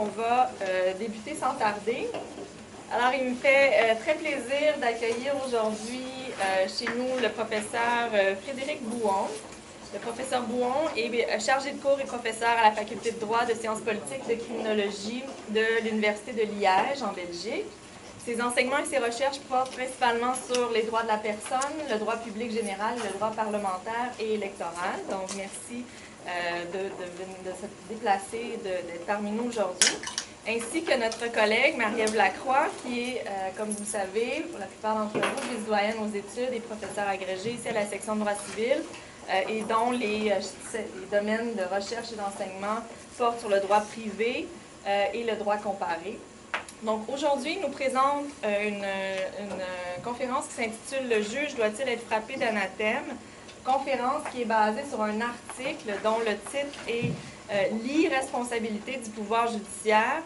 On va débuter sans tarder. Alors, il me fait très plaisir d'accueillir aujourd'hui chez nous le professeur Frédéric Bouon. Le professeur Bouon est chargé de cours et professeur à la faculté de droit de sciences politiques de criminologie de l'Université de Liège, en Belgique. Ses enseignements et ses recherches portent principalement sur les droits de la personne, le droit public général, le droit parlementaire et électoral. Donc, merci de se déplacer, d'être parmi nous aujourd'hui. Ainsi que notre collègue Marie-Ève Lacroix, qui est, comme vous le savez, pour la plupart d'entre vous, vice-doyenne aux études et professeure agrégée ici à la section de droit civil, et dont les domaines de recherche et d'enseignement portent sur le droit privé et le droit comparé. Donc, aujourd'hui, il nous présente une conférence qui s'intitule « Le juge doit-il être frappé d'anathème ?» Conférence qui est basée sur un article dont le titre est « L'irresponsabilité du pouvoir judiciaire,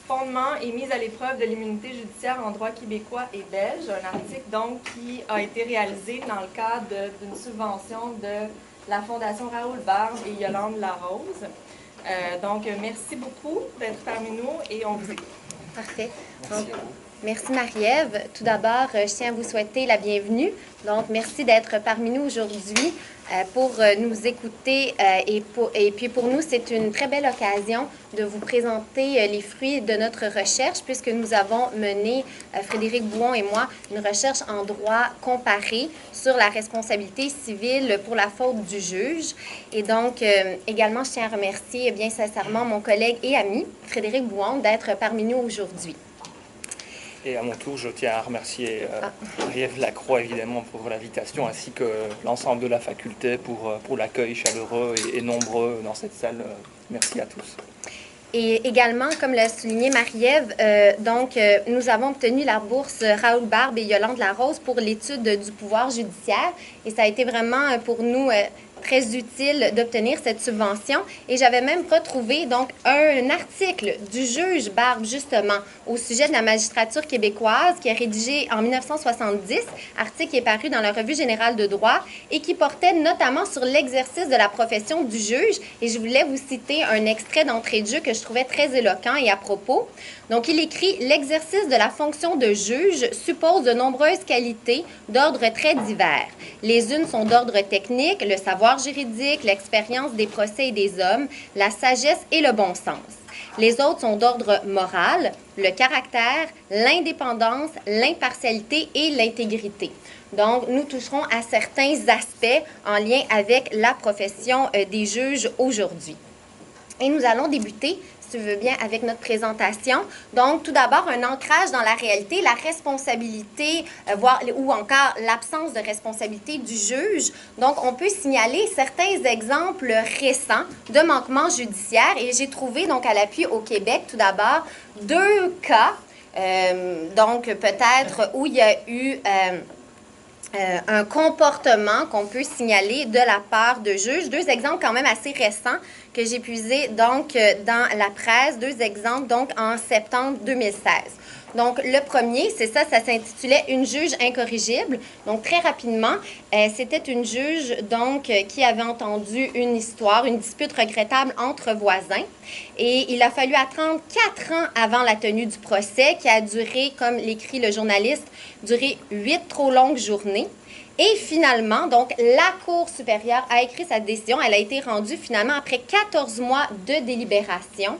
fondement et mise à l'épreuve de l'immunité judiciaire en droit québécois et belge », un article donc qui a été réalisé dans le cadre d'une subvention de la Fondation Raoul Barbe et Yolande Larose. Donc, merci beaucoup d'être parmi nous et on vous écoute. Parfait. Donc, merci Marie-Ève. Tout d'abord, je tiens à vous souhaiter la bienvenue. Donc, merci d'être parmi nous aujourd'hui pour nous écouter. Et puis pour nous, c'est une très belle occasion de vous présenter les fruits de notre recherche, puisque nous avons mené, Frédéric Bouon et moi, une recherche en droit comparé sur la responsabilité civile pour la faute du juge. Et donc, également, je tiens à remercier bien sincèrement mon collègue et ami, Frédéric Bouon, d'être parmi nous aujourd'hui. Et à mon tour, je tiens à remercier Marie-Ève Lacroix, évidemment, pour l'invitation, ainsi que l'ensemble de la faculté pour l'accueil chaleureux et nombreux dans cette salle. Merci à tous. Et également, comme l'a souligné Marie-Ève, nous avons obtenu la bourse Raoul Barbe et Yolande Larose pour l'étude du pouvoir judiciaire. Et ça a été vraiment pour nous très utile d'obtenir cette subvention. Et j'avais même retrouvé donc un article du juge Barbe, justement, au sujet de la magistrature québécoise, qui est rédigé en 1970, article qui est paru dans la Revue générale de droit et qui portait notamment sur l'exercice de la profession du juge. Et je voulais vous citer un extrait d'entrée de jeu que je trouvais très éloquent et à propos. Donc, il écrit « L'exercice de la fonction de juge suppose de nombreuses qualités d'ordre très divers. Les unes sont d'ordre technique, le savoir juridique, l'expérience des procès et des hommes, la sagesse et le bon sens. Les autres sont d'ordre moral, le caractère, l'indépendance, l'impartialité et l'intégrité. » Donc, nous toucherons à certains aspects en lien avec la profession des juges aujourd'hui. Et nous allons débuter, si tu veux bien, avec notre présentation. Donc, tout d'abord, un ancrage dans la réalité, la responsabilité, ou encore l'absence de responsabilité du juge. Donc, on peut signaler certains exemples récents de manquements judiciaires. Et j'ai trouvé, donc, à l'appui au Québec, tout d'abord, 2 cas, donc peut-être où il y a eu un comportement qu'on peut signaler de la part de juges. 2 exemples quand même assez récents que j'ai puisés donc dans la presse, 2 exemples donc en septembre 2016. Donc, le premier, c'est ça s'intitulait « Une juge incorrigible ». Donc, très rapidement, c'était une juge donc qui avait entendu une histoire, une dispute regrettable entre voisins. Et il a fallu attendre 4 ans avant la tenue du procès, qui a duré, comme l'écrit le journaliste, duré 8 trop longues journées. Et finalement, donc, la Cour supérieure a écrit sa décision. Elle a été rendue finalement après 14 mois de délibération.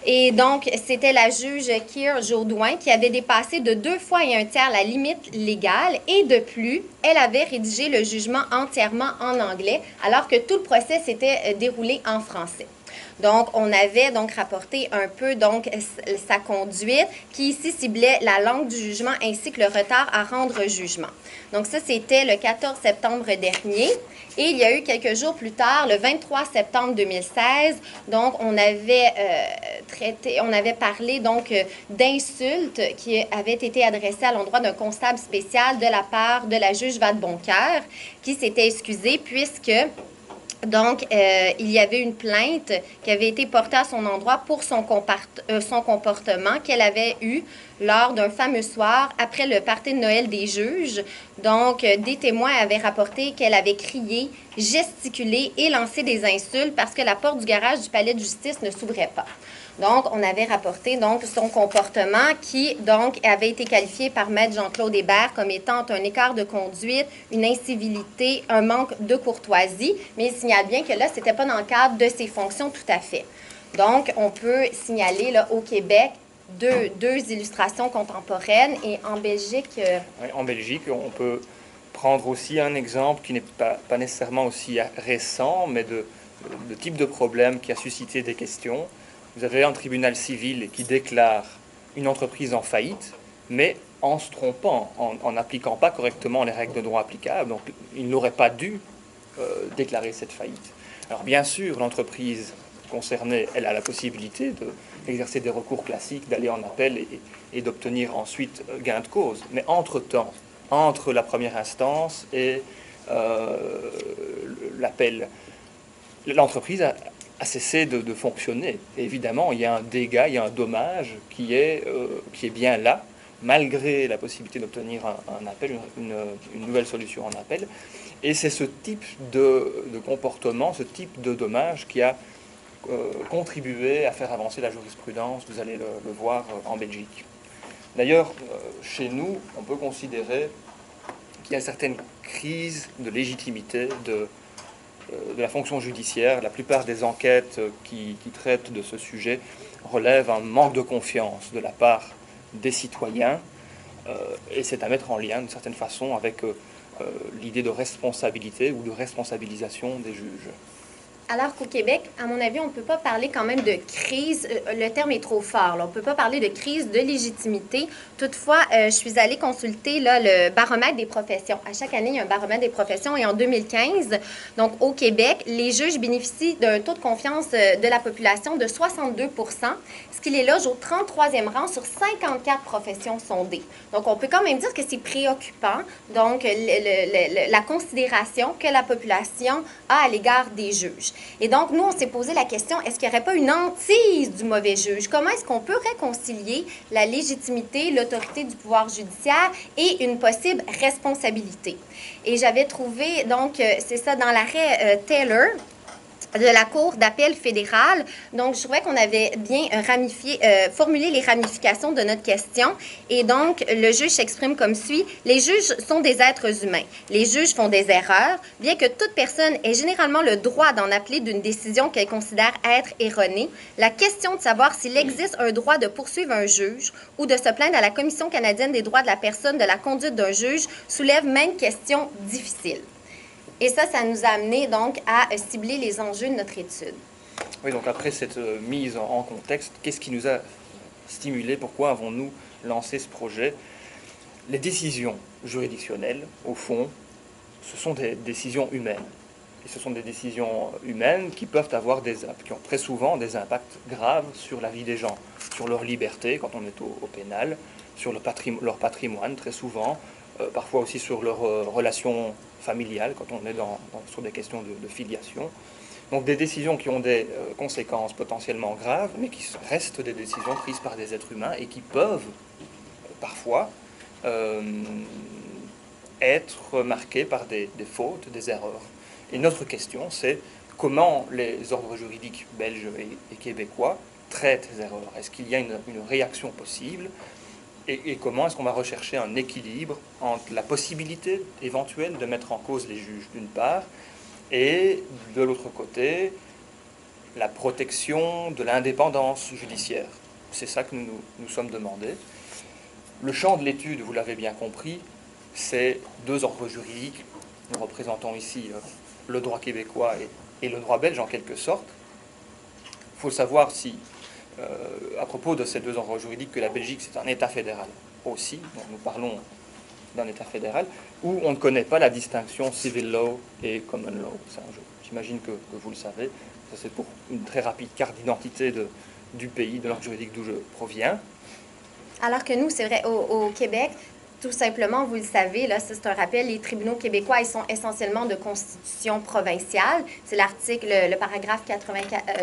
Et donc, c'était la juge Keir Jodoin qui avait dépassé de 2 fois et 1/3 la limite légale. Et de plus, elle avait rédigé le jugement entièrement en anglais, alors que tout le procès s'était déroulé en français. Donc, on avait donc rapporté un peu donc sa conduite qui ici ciblait la langue du jugement ainsi que le retard à rendre jugement. Donc, ça, c'était le 14 septembre dernier. Et il y a eu quelques jours plus tard, le 23 septembre 2016, donc on avait parlé donc d'insultes qui avaient été adressées à l'endroit d'un constable spécial de la part de la juge Vadeboncoeur qui s'était excusée puisque donc, il y avait une plainte qui avait été portée à son endroit pour son comportement qu'elle avait eu lors d'un fameux soir après le party de Noël des juges. Donc, des témoins avaient rapporté qu'elle avait crié, gesticulé et lancé des insultes parce que la porte du garage du palais de justice ne s'ouvrait pas. Donc, on avait rapporté donc son comportement qui donc avait été qualifié par maître Jean-Claude Hébert comme étant un écart de conduite, une incivilité, un manque de courtoisie, mais il signale bien que là, c'était pas dans le cadre de ses fonctions tout à fait. Donc, on peut signaler là, au Québec deux illustrations contemporaines et en Belgique... Oui, en Belgique, on peut prendre aussi un exemple qui n'est pas nécessairement aussi récent, mais de type de problème qui a suscité des questions. Vous avez un tribunal civil qui déclare une entreprise en faillite, mais en se trompant, en n'appliquant pas correctement les règles de droit applicables. Donc, il n'aurait pas dû déclarer cette faillite. Alors, bien sûr, l'entreprise concernée, elle a la possibilité d'exercer des recours classiques, d'aller en appel et d'obtenir ensuite gain de cause. Mais entre-temps, entre la première instance et l'appel, l'entreprise a cessé de fonctionner. Et évidemment, il y a un dégât, il y a un dommage qui est bien là, malgré la possibilité d'obtenir un appel, une nouvelle solution en appel. Et c'est ce type de comportement, ce type de dommage qui a contribué à faire avancer la jurisprudence, vous allez le voir en Belgique. D'ailleurs, chez nous, on peut considérer qu'il y a certaines crises de légitimité de la fonction judiciaire. La plupart des enquêtes qui traitent de ce sujet relèvent un manque de confiance de la part des citoyens, et c'est à mettre en lien d'une certaine façon avec l'idée de responsabilité ou de responsabilisation des juges. Alors qu'au Québec, à mon avis, on ne peut pas parler quand même de crise. Le terme est trop fort. Là. On ne peut pas parler de crise de légitimité. Toutefois, je suis allée consulter là, le baromètre des professions. À chaque année, il y a un baromètre des professions. Et en 2015, donc au Québec, les juges bénéficient d'un taux de confiance de la population de 62 ce qui les loge au 33e rang sur 54 professions sondées. Donc, on peut quand même dire que c'est préoccupant. Donc, la considération que la population a à l'égard des juges. Et donc, nous, on s'est posé la question, est-ce qu'il n'y aurait pas une hantise du mauvais juge? Comment est-ce qu'on peut réconcilier la légitimité, l'autorité du pouvoir judiciaire et une possible responsabilité? Et j'avais trouvé, donc, c'est ça, dans l'arrêt Taylor, de la Cour d'appel fédérale. Donc, je trouvais qu'on avait bien formulé les ramifications de notre question. Et donc, le juge s'exprime comme suit. Les juges sont des êtres humains. Les juges font des erreurs, bien que toute personne ait généralement le droit d'en appeler d'une décision qu'elle considère être erronée. La question de savoir s'il existe un droit de poursuivre un juge ou de se plaindre à la Commission canadienne des droits de la personne de la conduite d'un juge soulève même question difficile. Et ça nous a amené donc à cibler les enjeux de notre étude. Oui, donc après cette mise en contexte, qu'est-ce qui nous a stimulé? Pourquoi avons-nous lancé ce projet? Les décisions juridictionnelles, au fond, ce sont des décisions humaines. Et ce sont des décisions humaines qui peuvent avoir qui ont très souvent des impacts graves sur la vie des gens, sur leur liberté quand on est au pénal, sur leur patrimoine très souvent, parfois aussi sur leurs relations familiales quand on est sur des questions de filiation. Donc des décisions qui ont des conséquences potentiellement graves, mais qui restent des décisions prises par des êtres humains et qui peuvent parfois être marquées par des fautes, des erreurs. Et notre question, c'est comment les ordres juridiques belges et québécois traitent ces erreurs. Est-ce qu'il y a une réaction possible? Et comment est-ce qu'on va rechercher un équilibre entre la possibilité éventuelle de mettre en cause les juges, d'une part, et de l'autre côté, la protection de l'indépendance judiciaire. C'est ça que nous sommes demandés. Le champ de l'étude, vous l'avez bien compris, c'est deux ordres juridiques. Nous représentons ici le droit québécois et le droit belge en quelque sorte. Il faut savoir à propos de ces deux ordres juridiques, que la Belgique, c'est un État fédéral aussi. Donc nous parlons d'un État fédéral, où on ne connaît pas la distinction civil law et common law. J'imagine que vous le savez. Ça, c'est pour une très rapide carte d'identité du pays, de l'ordre juridique d'où je proviens. Alors que nous, c'est vrai, au Québec, tout simplement, vous le savez, là, ça c'est un rappel, les tribunaux québécois, ils sont essentiellement de constitution provinciale. C'est l'article, le paragraphe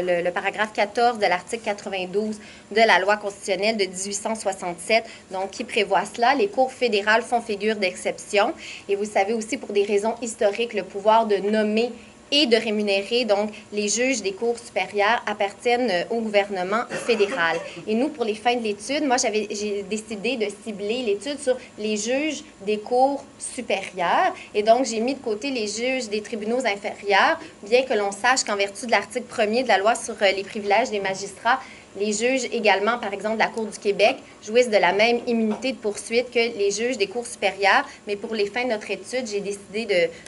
le paragraphe 14 de l'article 92 de la loi constitutionnelle de 1867, donc qui prévoit cela. Les cours fédérales font figure d'exception. Et vous savez aussi, pour des raisons historiques, le pouvoir de nommer et de rémunérer, donc, les juges des cours supérieures appartiennent au gouvernement fédéral. Et nous, pour les fins de l'étude, moi, j'ai décidé de cibler l'étude sur les juges des cours supérieures. Et donc, j'ai mis de côté les juges des tribunaux inférieurs, bien que l'on sache qu'en vertu de l'article 1er de la loi sur les privilèges des magistrats, les juges également, par exemple, de la Cour du Québec, jouissent de la même immunité de poursuite que les juges des cours supérieures. Mais pour les fins de notre étude, j'ai décidé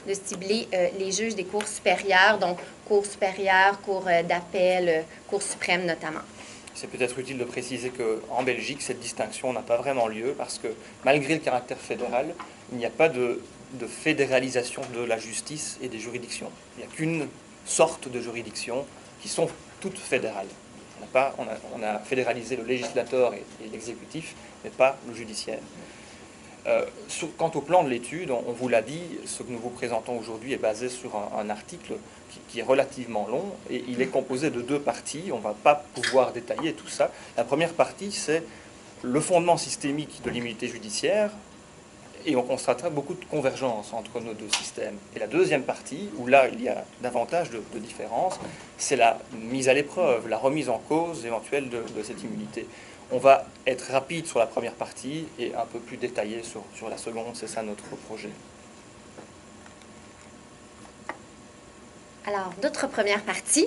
de cibler les juges des cours supérieures, donc Cour supérieure, Cour d'appel, Cour suprême notamment. C'est peut-être utile de préciser qu'en Belgique, cette distinction n'a pas vraiment lieu parce que malgré le caractère fédéral, il n'y a pas de fédéralisation de la justice et des juridictions. Il n'y a qu'une sorte de juridiction qui sont toutes fédérales. On a fédéralisé le législateur et l'exécutif, mais pas le judiciaire. Quant au plan de l'étude, on vous l'a dit, ce que nous vous présentons aujourd'hui est basé sur un article qui est relativement long et il est composé de 2 parties. On ne va pas pouvoir détailler tout ça. La première partie, c'est le fondement systémique de l'immunité judiciaire et on constatera beaucoup de convergence entre nos 2 systèmes. Et la deuxième partie, où là il y a davantage de différences, c'est la mise à l'épreuve, la remise en cause éventuelle de cette immunité. On va être rapide sur la première partie et un peu plus détaillé sur la seconde, c'est ça notre projet. Alors, notre première partie,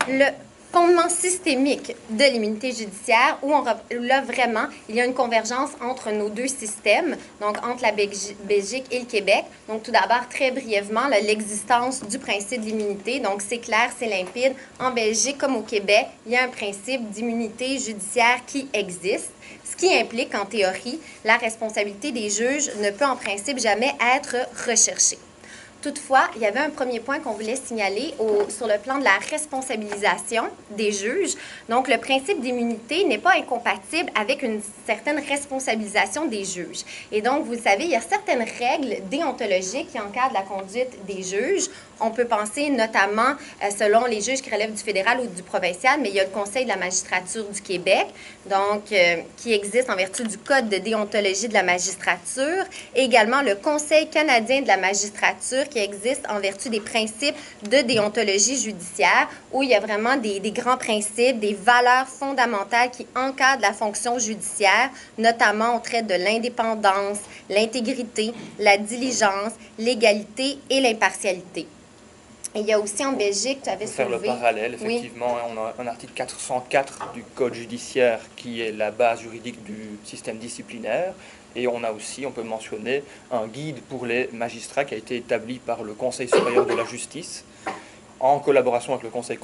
le fondement systémique de l'immunité judiciaire, où là, vraiment, il y a une convergence entre nos 2 systèmes, donc entre la Belgique et le Québec. Donc, tout d'abord, très brièvement, l'existence du principe de l'immunité. Donc, c'est clair, c'est limpide. En Belgique comme au Québec, il y a un principe d'immunité judiciaire qui existe, ce qui implique, en théorie, la responsabilité des juges ne peut en principe jamais être recherchée. Toutefois, il y avait un premier point qu'on voulait signaler sur le plan de la responsabilisation des juges. Donc, le principe d'immunité n'est pas incompatible avec une certaine responsabilisation des juges. Et donc, vous le savez, il y a certaines règles déontologiques qui encadrent la conduite des juges. On peut penser notamment, selon les juges qui relèvent du fédéral ou du provincial, mais il y a le Conseil de la magistrature du Québec, donc qui existe en vertu du Code de déontologie de la magistrature, et également le Conseil canadien de la magistrature qui existe en vertu des principes de déontologie judiciaire, où il y a vraiment des grands principes, des valeurs fondamentales qui encadrent la fonction judiciaire, notamment on traite de l'indépendance, l'intégrité, la diligence, l'égalité et l'impartialité. Et il y a aussi en Belgique, tu avais soulevé... Faire le parallèle, effectivement, oui. On a un article 404 du Code judiciaire qui est la base juridique du système disciplinaire. Et on a aussi, on peut mentionner, un guide pour les magistrats qui a été établi par le Conseil supérieur de la justice en collaboration avec le Conseil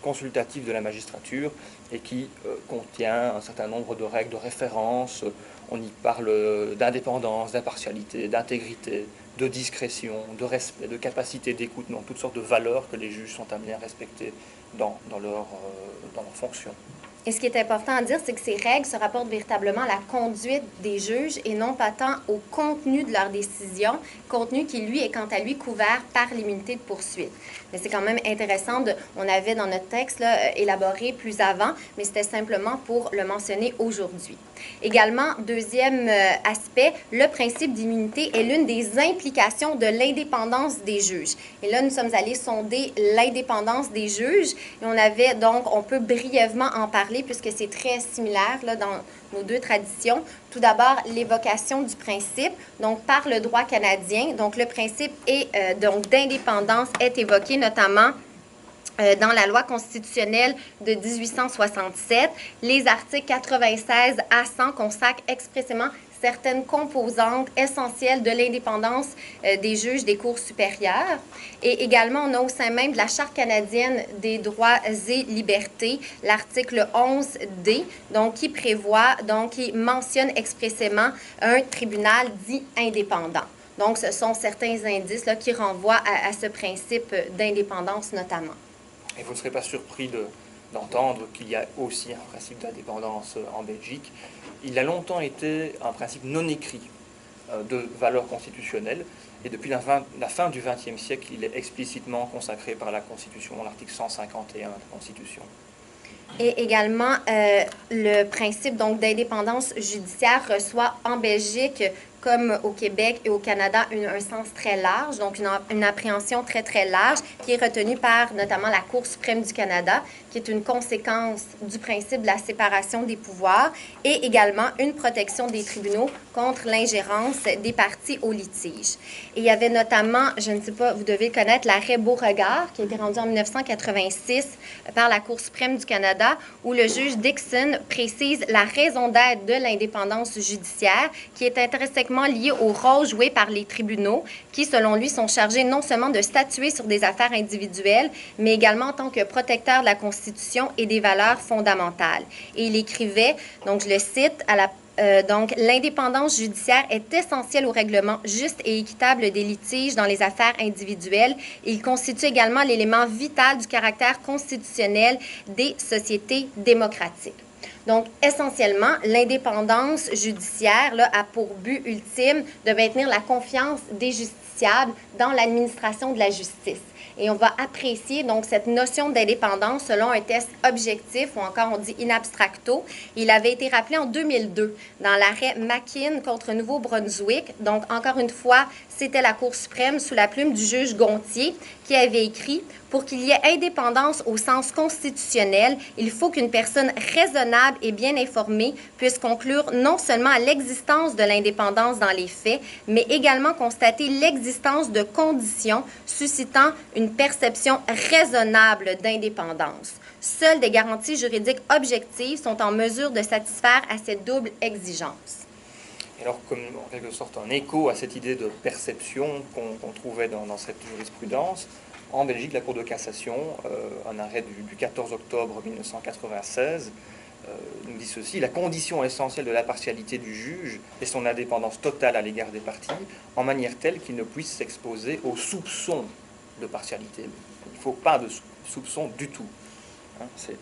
consultatif de la magistrature et qui contient un certain nombre de règles de référence. On y parle d'indépendance, d'impartialité, d'intégrité, de discrétion, de respect, de capacité d'écoute, donc toutes sortes de valeurs que les juges sont amenés à respecter dans leur fonction. Et ce qui est important à dire, c'est que ces règles se rapportent véritablement à la conduite des juges et non pas tant au contenu de leur décision, contenu qui, lui, est quant à lui couvert par l'immunité de poursuite. Mais c'est quand même intéressant, on avait dans notre texte là, élaboré plus avant, mais c'était simplement pour le mentionner aujourd'hui. Également, deuxième aspect, le principe d'immunité est l'une des implications de l'indépendance des juges. Et là, nous sommes allés sonder l'indépendance des juges et on avait donc, on peut brièvement en parler puisque c'est très similaire là, dans nos 2 traditions. Tout d'abord, l'évocation du principe, donc par le droit canadien. Donc, le principe donc d'indépendance est évoqué notamment dans la loi constitutionnelle de 1867. Les articles 96 à 100 consacrent expressément certaines composantes essentielles de l'indépendance des juges des cours supérieures. Et également, on a au sein même de la Charte canadienne des droits et libertés, l'article 11D, donc qui prévoit, donc qui mentionne expressément un tribunal dit indépendant. Donc, ce sont certains indices là, qui renvoient à ce principe d'indépendance notamment. Et vous ne serez pas surpris d'entendre qu'il y a aussi un principe d'indépendance en Belgique. Il a longtemps été un principe non écrit de valeur constitutionnelle. Et depuis la fin du XXe siècle, il est explicitement consacré par la Constitution, l'article 151 de la Constitution. Et également, le principe donc d'indépendance judiciaire reçoit en Belgique, comme au Québec et au Canada, un sens très large, donc une appréhension très, très large, qui est retenue par notamment la Cour suprême du Canada, qui est une conséquence du principe de la séparation des pouvoirs, et également une protection des tribunaux contre l'ingérence des parties au litige. Et il y avait notamment, je ne sais pas, vous devez connaître l'arrêt Beauregard, qui a été rendu en 1986 par la Cour suprême du Canada, où le juge Dixon précise la raison d'être de l'indépendance judiciaire, qui est intrinsèquement liée au rôle joué par les tribunaux, qui, selon lui, sont chargés non seulement de statuer sur des affaires individuelles, mais également en tant que protecteurs de la Constitution et des valeurs fondamentales. Et il écrivait, donc je le cite, donc, l'indépendance judiciaire est essentielle au règlement juste et équitable des litiges dans les affaires individuelles. Il constitue également l'élément vital du caractère constitutionnel des sociétés démocratiques. Donc, essentiellement, l'indépendance judiciaire là, a pour but ultime de maintenir la confiance des justiciables dans l'administration de la justice. Et on va apprécier donc cette notion d'indépendance selon un test objectif, ou encore on dit in abstracto. Il avait été rappelé en 2002 dans l'arrêt Makin contre Nouveau-Brunswick. Donc, encore une fois, c'était la Cour suprême sous la plume du juge Gontier qui avait écrit « Pour qu'il y ait indépendance au sens constitutionnel, il faut qu'une personne raisonnable et bien informée puisse conclure non seulement à l'existence de l'indépendance dans les faits, mais également constater l'existence de conditions suscitant une perception raisonnable d'indépendance. Seules des garanties juridiques objectives sont en mesure de satisfaire à cette double exigence. » Alors, comme en quelque sorte un écho à cette idée de perception qu'on trouvait dans cette jurisprudence, en Belgique, la Cour de cassation, un arrêt du 14 octobre 1996, nous dit ceci: la condition essentielle de l'impartialité du juge est son indépendance totale à l'égard des parties, en manière telle qu'il ne puisse s'exposer aux soupçons de partialité. Il ne faut pas de soupçons du tout. Hein, c'est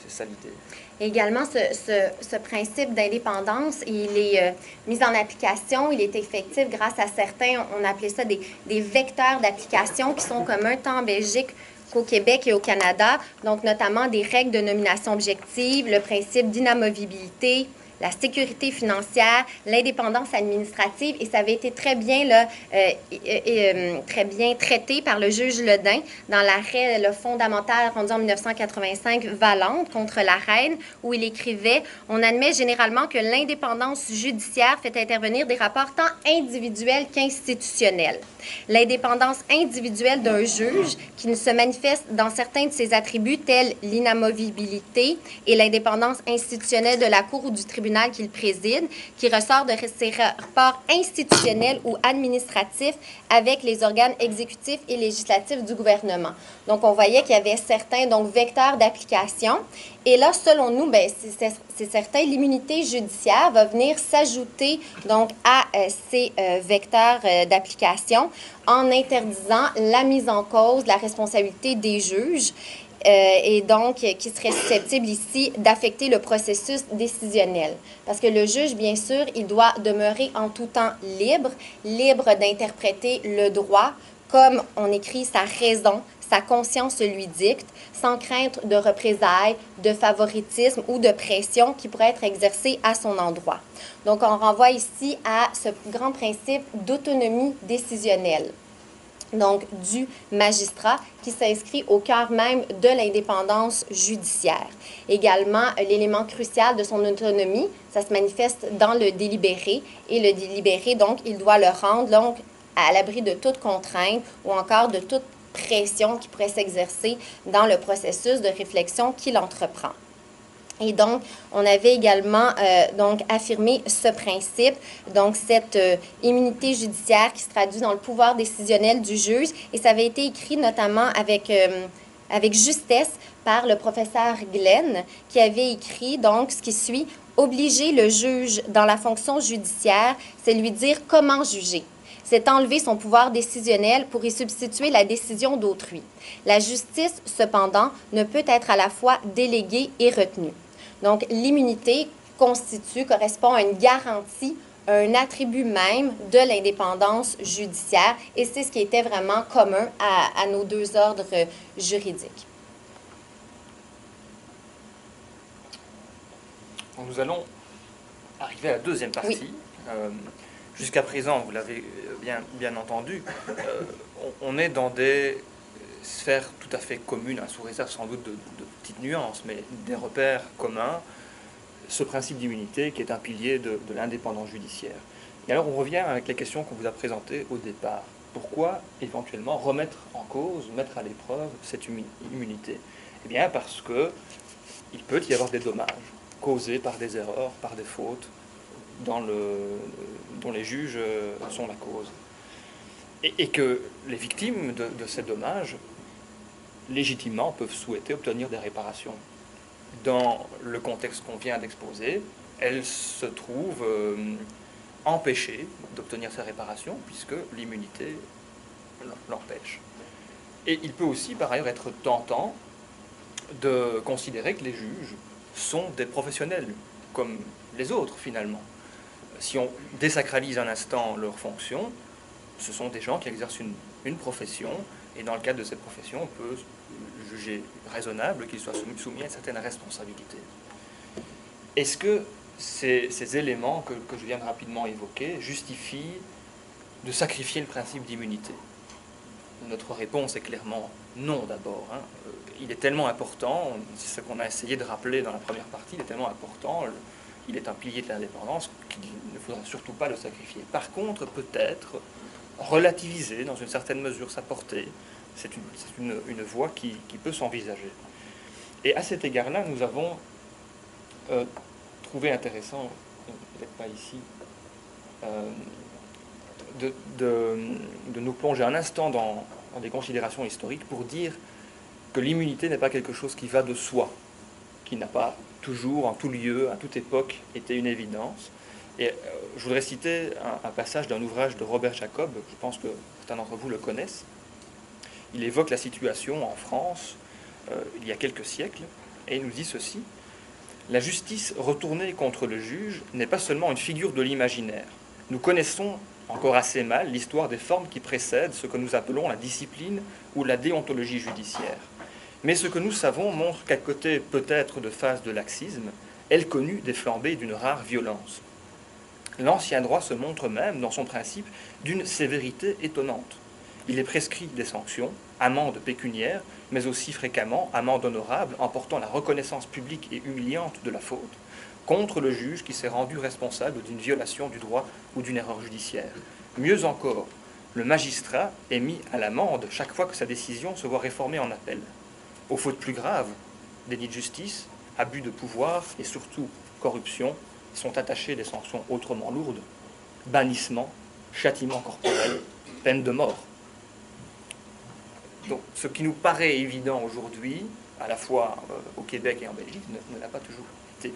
ça l'idée. Également, ce principe d'indépendance, il est mis en application, il est effectif grâce à certains, on appelait ça des vecteurs d'application qui sont communs tant en Belgique qu'au Québec et au Canada, donc notamment des règles de nomination objective, le principe d'inamovibilité, la sécurité financière, l'indépendance administrative, et ça avait été très bien, là, très bien traité par le juge Ledin dans l'arrêt fondamental rendu en 1985, Valente contre la Reine, où il écrivait « On admet généralement que l'indépendance judiciaire fait intervenir des rapports tant individuels qu'institutionnels. L'indépendance individuelle d'un juge, qui ne se manifeste dans certains de ses attributs tels l'inamovibilité et l'indépendance institutionnelle de la Cour ou du tribunal qu'il préside, qui ressort de ses rapports institutionnels ou administratifs avec les organes exécutifs et législatifs du gouvernement. » Donc, on voyait qu'il y avait certains vecteurs d'application. Et là, selon nous, bien, c'est certain, l'immunité judiciaire va venir s'ajouter donc à ces vecteurs d'application en interdisant la mise en cause de la responsabilité des juges. Et donc qui serait susceptible ici d'affecter le processus décisionnel. Parce que le juge, bien sûr, il doit demeurer en tout temps libre d'interpréter le droit comme on écrit sa raison, sa conscience lui dicte, sans crainte de représailles, de favoritisme ou de pression qui pourrait être exercée à son endroit. Donc, on renvoie ici à ce grand principe d'autonomie décisionnelle, donc du magistrat, qui s'inscrit au cœur même de l'indépendance judiciaire. Également, l'élément crucial de son autonomie, ça se manifeste dans le délibéré, et le délibéré, donc, il doit le rendre donc, à l'abri de toute contrainte ou encore de toute pression qui pourrait s'exercer dans le processus de réflexion qu'il entreprend. Et donc, on avait également donc affirmé ce principe, donc cette immunité judiciaire qui se traduit dans le pouvoir décisionnel du juge, et ça avait été écrit notamment avec justesse par le professeur Glenn, qui avait écrit donc ce qui suit: obliger le juge dans la fonction judiciaire, c'est lui dire comment juger. C'est enlever son pouvoir décisionnel pour y substituer la décision d'autrui. La justice, cependant, ne peut être à la fois déléguée et retenue. Donc, l'immunité correspond à une garantie un attribut même de l'indépendance judiciaire, et c'est ce qui était vraiment commun à nos deux ordres juridiques. Nous allons arriver à la deuxième partie. Oui. Jusqu'à présent, vous l'avez bien entendu, on est dans des sphères tout à fait communes, sous réserve sans doute de petites nuances, mais des repères communs. Ce principe d'immunité qui est un pilier de l'indépendance judiciaire. Et alors on revient avec les questions qu'on vous a présentées au départ. Pourquoi éventuellement remettre en cause, mettre à l'épreuve cette immunité? Eh bien parce qu'il peut y avoir des dommages causés par des erreurs, par des fautes, dont les juges sont la cause. Et que les victimes de ces dommages, légitimement, peuvent souhaiter obtenir des réparations. Dans le contexte qu'on vient d'exposer, elles se trouvent empêchées d'obtenir ces réparations, puisque l'immunité l'empêche. Et il peut aussi, par ailleurs, être tentant de considérer que les juges sont des professionnels, comme les autres, finalement. Si on désacralise un instant leurs fonctions, ce sont des gens qui exercent une profession, et dans le cadre de cette profession, on peut juger raisonnable qu'ils soient soumis à une certaine responsabilité. Est-ce que ces éléments que je viens de rapidement évoquer justifient de sacrifier le principe d'immunité? Notre réponse est clairement non d'abord. Il est tellement important, c'est ce qu'on a essayé de rappeler dans la première partie, il est tellement important, il est un pilier de l'indépendance qu'il ne faudra surtout pas le sacrifier. Par contre, peut-être relativiser dans une certaine mesure sa portée, c'est une voie qui peut s'envisager. Et à cet égard-là, nous avons trouvé intéressant, peut-être pas ici, de nous plonger un instant dans des considérations historiques pour dire que l'immunité n'est pas quelque chose qui va de soi, qui n'a pas toujours, en tout lieu, à toute époque, été une évidence. Et je voudrais citer un passage d'un ouvrage de Robert Jacob, je pense que certains d'entre vous le connaissent. Il évoque la situation en France il y a quelques siècles, et il nous dit ceci: « La justice retournée contre le juge n'est pas seulement une figure de l'imaginaire. Nous connaissons encore assez mal l'histoire des formes qui précèdent ce que nous appelons la discipline ou la déontologie judiciaire. Mais ce que nous savons montre qu'à côté peut-être de phases de laxisme, elle connut des flambées d'une rare violence. L'ancien droit se montre même, dans son principe, d'une sévérité étonnante. Il est prescrit des sanctions, amendes pécuniaires, mais aussi fréquemment amendes honorables emportant la reconnaissance publique et humiliante de la faute, contre le juge qui s'est rendu responsable d'une violation du droit ou d'une erreur judiciaire. Mieux encore, le magistrat est mis à l'amende chaque fois que sa décision se voit réformée en appel. Aux fautes plus graves, délit de justice, abus de pouvoir et surtout corruption, sont attachées des sanctions autrement lourdes, bannissement, châtiment corporel, peine de mort. Donc, ce qui nous paraît évident aujourd'hui, à la fois au Québec et en Belgique, ne l'a pas toujours été.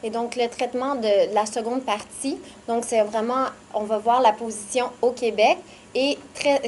Et donc, le traitement de la seconde partie, donc c'est vraiment, on va voir la position au Québec et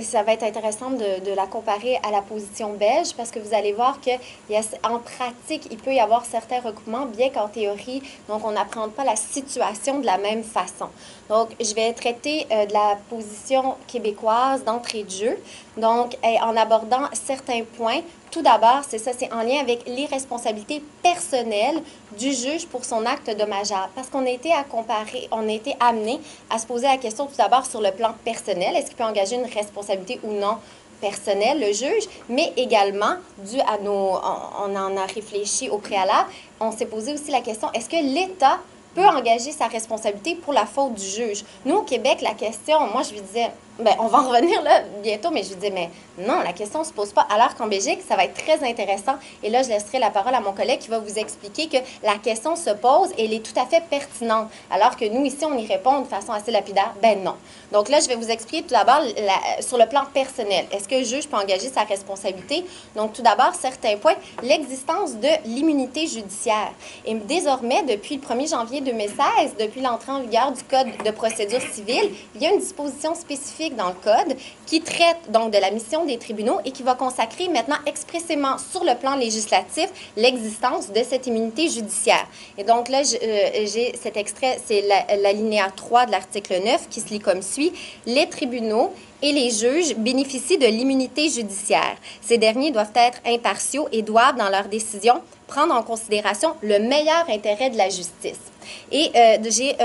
ça va être intéressant de la comparer à la position belge parce que vous allez voir qu'en pratique, il peut y avoir certains recoupements, bien qu'en théorie, donc on n'apprend pas la situation de la même façon. Donc, je vais traiter de la position québécoise d'entrée de jeu, donc en abordant certains points. Tout d'abord, c'est en lien avec les responsabilités personnelles du juge pour son acte dommageable. Parce qu'on a été amené à se poser la question tout d'abord sur le plan personnel. Est-ce qu'il peut engager une responsabilité ou non personnelle, le juge, mais également, on en a réfléchi au préalable, on s'est posé aussi la question, est-ce que l'État peut engager sa responsabilité pour la faute du juge? Nous, au Québec, la question, moi, je lui disais, on va en revenir là bientôt, mais je lui disais, mais non, la question ne se pose pas. Alors qu'en Belgique, ça va être très intéressant. Et là, je laisserai la parole à mon collègue qui va vous expliquer que la question se pose et elle est tout à fait pertinente. Alors que nous, ici, on y répond de façon assez lapidaire, non. Donc là, je vais vous expliquer tout d'abord sur le plan personnel. Est-ce que le juge peut engager sa responsabilité? Donc, tout d'abord, certains points. L'existence de l'immunité judiciaire. Et désormais, depuis le 1er janvier 2016, depuis l'entrée en vigueur du Code de procédure civile, il y a une disposition spécifique spécifique dans le Code qui traite donc de la mission des tribunaux et qui va consacrer maintenant expressément sur le plan législatif l'existence de cette immunité judiciaire. Et donc là, j'ai cet extrait, c'est l'alinéa 3 de l'article 9 qui se lit comme suit. Les tribunaux et les juges bénéficient de l'immunité judiciaire. Ces derniers doivent être impartiaux et doivent, dans leurs décisions, prendre en considération le meilleur intérêt de la justice. Et j'ai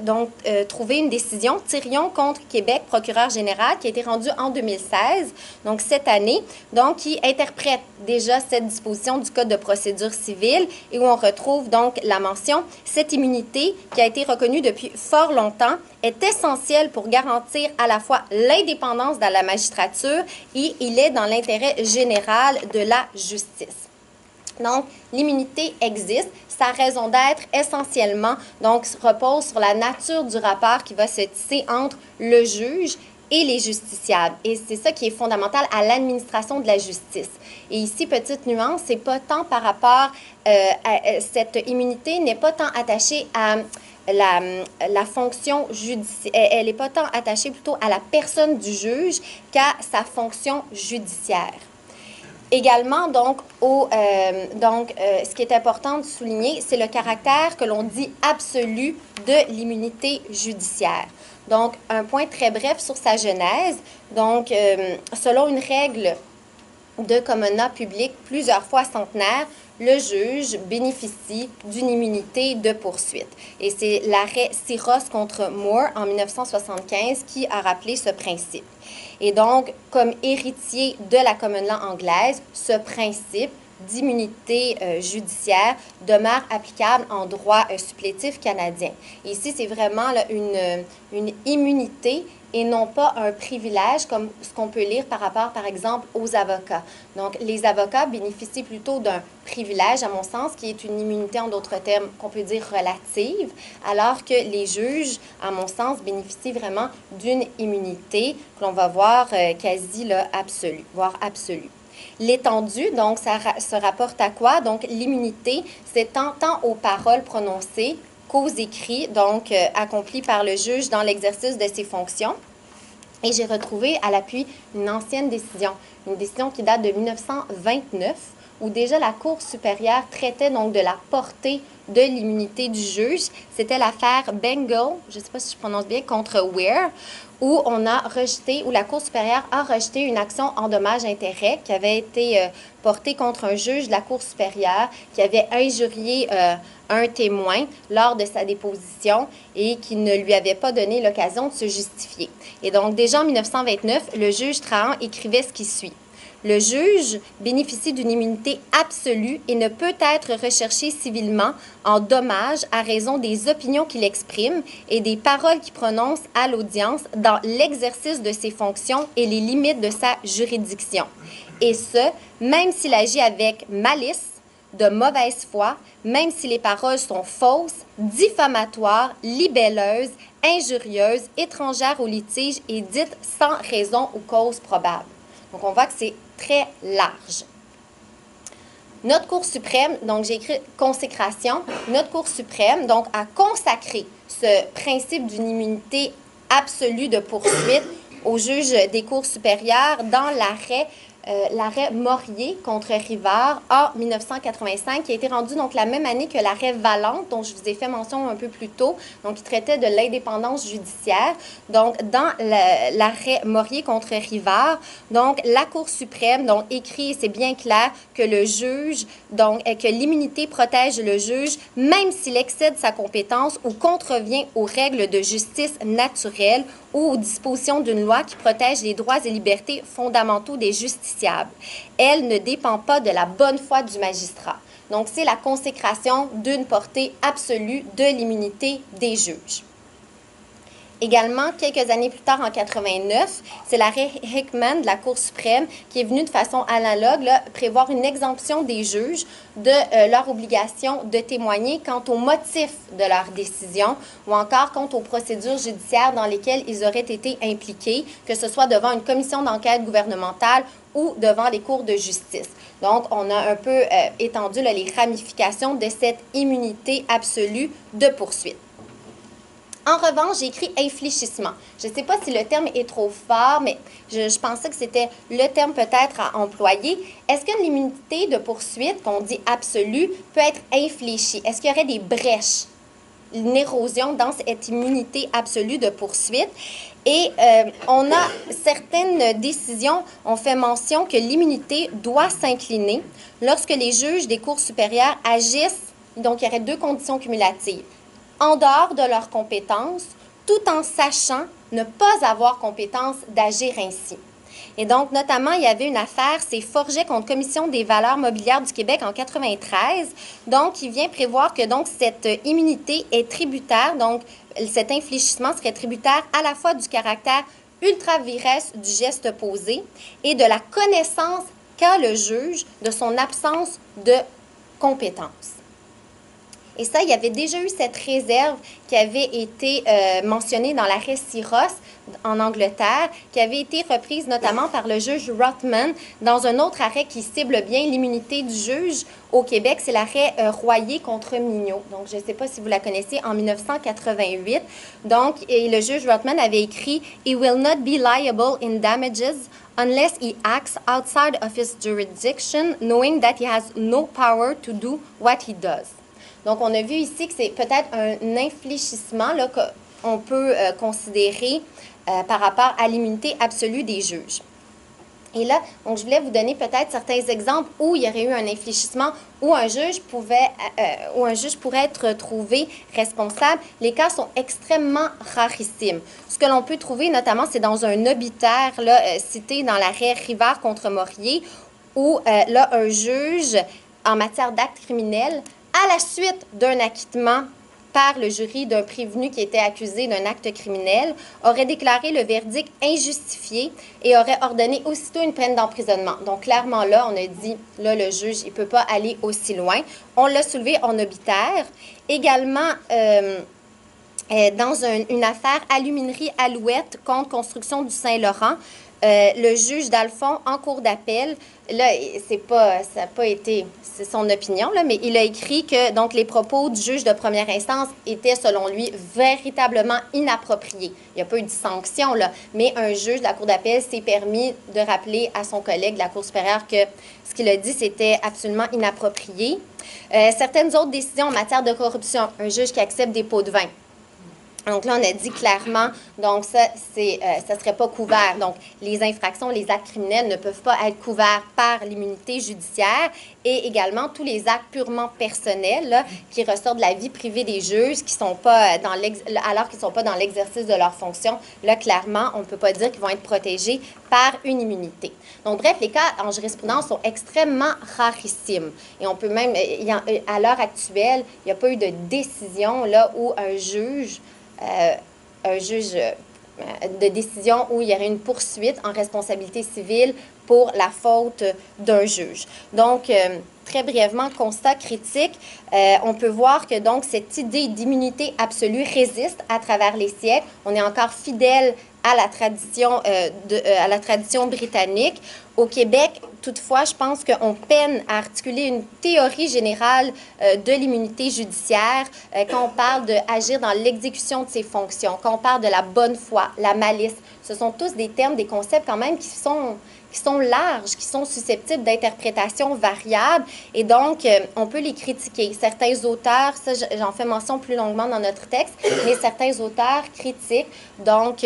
donc trouvé une décision, Thirion contre Québec, procureur général, qui a été rendue en 2016, donc cette année, donc qui interprète déjà cette disposition du Code de procédure civile et où on retrouve donc la mention « Cette immunité, qui a été reconnue depuis fort longtemps, est essentielle pour garantir à la fois l'indépendance de la magistrature et il est dans l'intérêt général de la justice. » Donc, l'immunité existe. Sa raison d'être, essentiellement, donc, repose sur la nature du rapport qui va se tisser entre le juge et les justiciables. Et c'est ça qui est fondamental à l'administration de la justice. Et ici, petite nuance, c'est pas tant par rapport à cette immunité n'est pas tant attachée à la fonction judiciaire, elle n'est pas tant attachée plutôt à la personne du juge qu'à sa fonction judiciaire. Également, donc, ce qui est important de souligner, c'est le caractère que l'on dit absolu de l'immunité judiciaire. Donc, un point très bref sur sa genèse. Donc, selon une règle de common law public plusieurs fois centenaire, le juge bénéficie d'une immunité de poursuite. Et c'est l'arrêt Syros contre Moore en 1975 qui a rappelé ce principe. Et donc, comme héritier de la common law anglaise, ce principe d'immunité judiciaire demeure applicable en droit supplétif canadien. Et ici, c'est vraiment là, une immunité et non pas un privilège comme ce qu'on peut lire par rapport, par exemple, aux avocats. Donc, les avocats bénéficient plutôt d'un privilège, à mon sens, qui est une immunité, en d'autres termes, qu'on peut dire relative, alors que les juges, à mon sens, bénéficient vraiment d'une immunité que l'on va voir quasi là, absolue, voire absolue. L'étendue, donc, ça se rapporte à quoi? Donc, l'immunité, c'est tant aux paroles prononcées qu'aux écrits, donc, accomplis par le juge dans l'exercice de ses fonctions. Et j'ai retrouvé à l'appui une ancienne décision, une décision qui date de 1929, où déjà la Cour supérieure traitait donc de la portée de l'immunité du juge. C'était l'affaire Bengal, je ne sais pas si je prononce bien, contre Weir, où on a rejeté, où la Cour supérieure a rejeté une action en dommages-intérêts qui avait été portée contre un juge de la Cour supérieure qui avait injurié un témoin lors de sa déposition et qui ne lui avait pas donné l'occasion de se justifier. Et donc, déjà en 1929, le juge Trahan écrivait ce qui suit. Le juge bénéficie d'une immunité absolue et ne peut être recherché civilement en dommages à raison des opinions qu'il exprime et des paroles qu'il prononce à l'audience dans l'exercice de ses fonctions et les limites de sa juridiction. Et ce, même s'il agit avec malice, de mauvaise foi, même si les paroles sont fausses, diffamatoires, libelleuses, injurieuses, étrangères au litige et dites sans raison ou cause probable. Donc, on voit que c'est très large. Notre Cour suprême, donc j'ai écrit consécration, notre Cour suprême, donc, a consacré ce principe d'une immunité absolue de poursuite aux juges des cours supérieures dans l'arrêt Morier contre Rivard en 1985, qui a été rendu donc la même année que l'arrêt Valente, dont je vous ai fait mention un peu plus tôt, donc qui traitait de l'indépendance judiciaire. Donc, dans l'arrêt Morier contre Rivard, donc la Cour suprême donc écrit, c'est bien clair, que le juge, donc que l'immunité protège le juge, même s'il excède sa compétence ou contrevient aux règles de justice naturelle ou aux dispositions d'une loi qui protège les droits et libertés fondamentaux des justiciables. Elle ne dépend pas de la bonne foi du magistrat. Donc, c'est la consécration d'une portée absolue de l'immunité des juges. Également, quelques années plus tard, en 89, c'est l'arrêt Hickman de la Cour suprême qui est venu de façon analogue là, prévoir une exemption des juges de leur obligation de témoigner quant aux motifs de leur décision ou encore quant aux procédures judiciaires dans lesquelles ils auraient été impliqués, que ce soit devant une commission d'enquête gouvernementale ou devant les cours de justice. Donc, on a un peu étendu là, les ramifications de cette immunité absolue de poursuite. En revanche, j'ai écrit infléchissement. Je ne sais pas si le terme est trop fort, mais je pensais que c'était le terme peut-être à employer. Est-ce qu'une immunité de poursuite, qu'on dit absolue, peut être infléchie? Est-ce qu'il y aurait des brèches, une érosion dans cette immunité absolue de poursuite? Et on a certaines décisions, on fait mention que l'immunité doit s'incliner lorsque les juges des cours supérieures agissent, donc il y aurait 2 conditions cumulatives, en dehors de leurs compétences, tout en sachant ne pas avoir compétence d'agir ainsi. Et donc, notamment, il y avait une affaire, c'est Forget contre Commission des valeurs mobilières du Québec en 93. Donc, il vient prévoir que donc cette immunité est tributaire, donc cet infléchissement serait tributaire à la fois du caractère ultra-virès du geste posé et de la connaissance qu'a le juge de son absence de compétence. Et ça, il y avait déjà eu cette réserve qui avait été mentionnée dans l'arrêt Syros en Angleterre, qui avait été reprise notamment par le juge Rothman dans un autre arrêt qui cible bien l'immunité du juge au Québec. C'est l'arrêt Royer contre Mignot. Donc, je ne sais pas si vous la connaissez, en 1988. Donc, et le juge Rothman avait écrit « He will not be liable in damages unless he acts outside of his jurisdiction, knowing that he has no power to do what he does ». Donc, on a vu ici que c'est peut-être un infléchissement qu'on peut considérer par rapport à l'immunité absolue des juges. Et là, donc, je voulais vous donner peut-être certains exemples où il y aurait eu un infléchissement, où un juge pourrait être trouvé responsable. Les cas sont extrêmement rarissimes. Ce que l'on peut trouver, notamment, c'est dans un obitaire cité dans l'arrêt Rivard contre Morier, où là, un juge, en matière d'actes criminels, à la suite d'un acquittement par le jury d'un prévenu qui était accusé d'un acte criminel, aurait déclaré le verdict injustifié et aurait ordonné aussitôt une peine d'emprisonnement. Donc, clairement, là, on a dit, là, le juge, il ne peut pas aller aussi loin. On l'a soulevé en obitaire. Également, dans une affaire Aluminerie Alouette contre Construction du Saint-Laurent, le juge Dalphond, en cour d'appel, là, ça n'a pas été, c'est son opinion, là, mais il a écrit que donc, les propos du juge de première instance étaient, selon lui, véritablement inappropriés. Il n'y a pas eu de sanction, là, mais un juge de la cour d'appel s'est permis de rappeler à son collègue de la Cour supérieure que ce qu'il a dit, c'était absolument inapproprié. Certaines autres décisions en matière de corruption, un juge qui accepte des pots de vin. Donc là, on a dit clairement, donc ça ne serait pas couvert. Donc, les infractions, les actes criminels ne peuvent pas être couverts par l'immunité judiciaire et également tous les actes purement personnels là, qui ressortent de la vie privée des juges, qui sont pas alors qu'ils ne sont pas dans l'exercice de leurs fonctions. Là, clairement, on ne peut pas dire qu'ils vont être protégés par une immunité. Donc, bref, les cas en jurisprudence sont extrêmement rarissimes. Et on peut même, à l'heure actuelle, il n'y a pas eu de décision là, où un juge de décision où il y aurait une poursuite en responsabilité civile pour la faute d'un juge. Donc, très brièvement, constat critique, on peut voir que donc cette idée d'immunité absolue résiste à travers les siècles. On est encore fidèle à la tradition britannique. Au Québec, toutefois, je pense qu'on peine à articuler une théorie générale de l'immunité judiciaire quand on parle d'agir dans l'exécution de ses fonctions, quand on parle de la bonne foi, la malice. Ce sont tous des termes, des concepts quand même qui sont larges, qui sont susceptibles d'interprétations variables et donc on peut les critiquer. Certains auteurs, ça j'en fais mention plus longuement dans notre texte, mais certains auteurs critiquent donc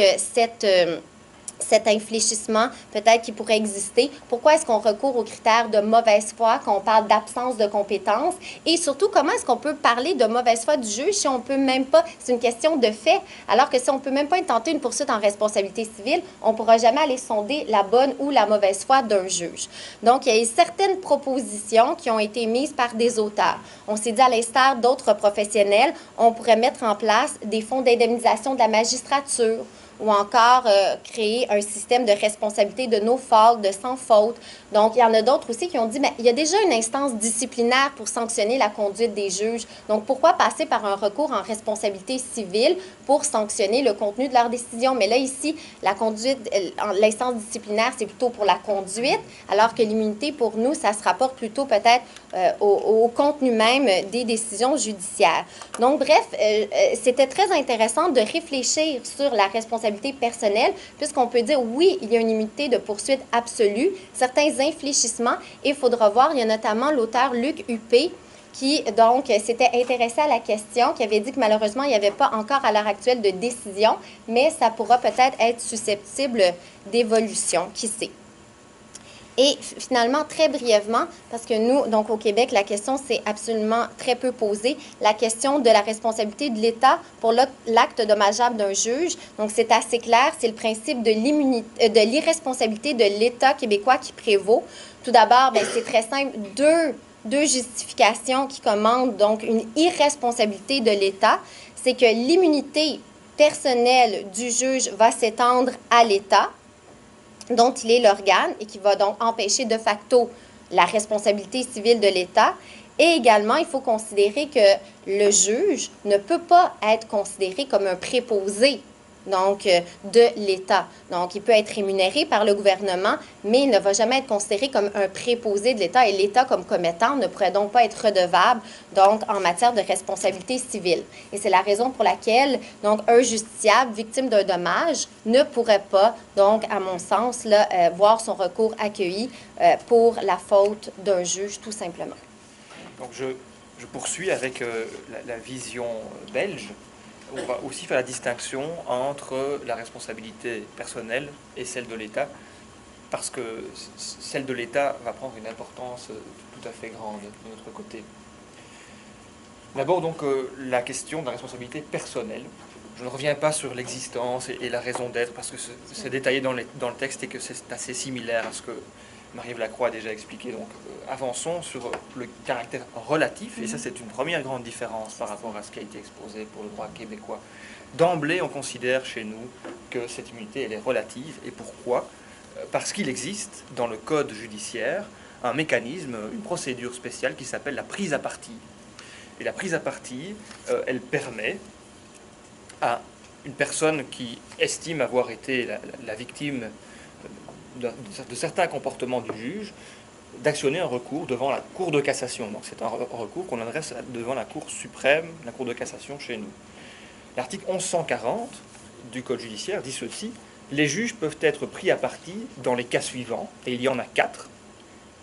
cet infléchissement peut-être qui pourrait exister. Pourquoi est-ce qu'on recourt aux critères de mauvaise foi quand on parle d'absence de compétences? Et surtout, comment est-ce qu'on peut parler de mauvaise foi du juge si on peut même pas, c'est une question de fait, alors que si on peut même pas intenter une poursuite en responsabilité civile, on ne pourra jamais aller sonder la bonne ou la mauvaise foi d'un juge. Donc, il y a certaines propositions qui ont été mises par des auteurs. On s'est dit, à l'instar d'autres professionnels, on pourrait mettre en place des fonds d'indemnisation de la magistrature, ou encore créer un système de responsabilité de no fault, de sans faute. Donc, il y en a d'autres aussi qui ont dit, mais il y a déjà une instance disciplinaire pour sanctionner la conduite des juges. Donc, pourquoi passer par un recours en responsabilité civile pour sanctionner le contenu de leur décision? Mais là, ici, la conduite, l'instance disciplinaire, c'est plutôt pour la conduite, alors que l'immunité, pour nous, ça se rapporte plutôt peut-être au contenu même des décisions judiciaires. Donc, bref, c'était très intéressant de réfléchir sur la responsabilité personnelle, puisqu'on peut dire, oui, il y a une immunité de poursuite absolue, certains infléchissements, et il faudra voir, il y a notamment l'auteur Luc Huppé, qui, donc, s'était intéressé à la question, qui avait dit que malheureusement, il n'y avait pas encore à l'heure actuelle de décision, mais ça pourra peut-être être susceptible d'évolution, qui sait. Et finalement, très brièvement, parce que nous, donc au Québec, la question s'est absolument très peu posée, la question de la responsabilité de l'État pour l'acte dommageable d'un juge. Donc, c'est assez clair, c'est le principe de l'irresponsabilité de l'État québécois qui prévaut. Tout d'abord, c'est très simple, deux justifications qui commandent donc une irresponsabilité de l'État. C'est que l'immunité personnelle du juge va s'étendre à l'État, dont il est l'organe et qui va donc empêcher de facto la responsabilité civile de l'État. Et également, il faut considérer que le juge ne peut pas être considéré comme un préposé donc, de l'État. Donc, il peut être rémunéré par le gouvernement, mais il ne va jamais être considéré comme un préposé de l'État. Et l'État, comme commettant, ne pourrait donc pas être redevable donc, en matière de responsabilité civile. Et c'est la raison pour laquelle donc, un justiciable victime d'un dommage ne pourrait pas, donc, à mon sens, là, voir son recours accueilli pour la faute d'un juge, tout simplement. Donc, je poursuis avec la vision belge. On va aussi faire la distinction entre la responsabilité personnelle et celle de l'État, parce que celle de l'État va prendre une importance tout à fait grande de notre côté. D'abord, donc, la question de la responsabilité personnelle. Je ne reviens pas sur l'existence et la raison d'être, parce que c'est détaillé dans le texte et que c'est assez similaire à ce que Marie-Ève Lacroix a déjà expliqué. Donc, avançons sur le caractère relatif, et ça, c'est une première grande différence par rapport à ce qui a été exposé pour le droit québécois. D'emblée, on considère chez nous que cette immunité, elle est relative. Et pourquoi ? Parce qu'il existe dans le code judiciaire un mécanisme, une procédure spéciale qui s'appelle la prise à partie. Et la prise à partie, elle permet à une personne qui estime avoir été la victime de certains comportements du juge d'actionner un recours devant la Cour de cassation. Donc c'est un recours qu'on adresse devant la Cour suprême, la Cour de cassation chez nous. L'article 1140 du Code judiciaire dit ceci: les juges peuvent être pris à partie dans les cas suivants, et il y en a 4.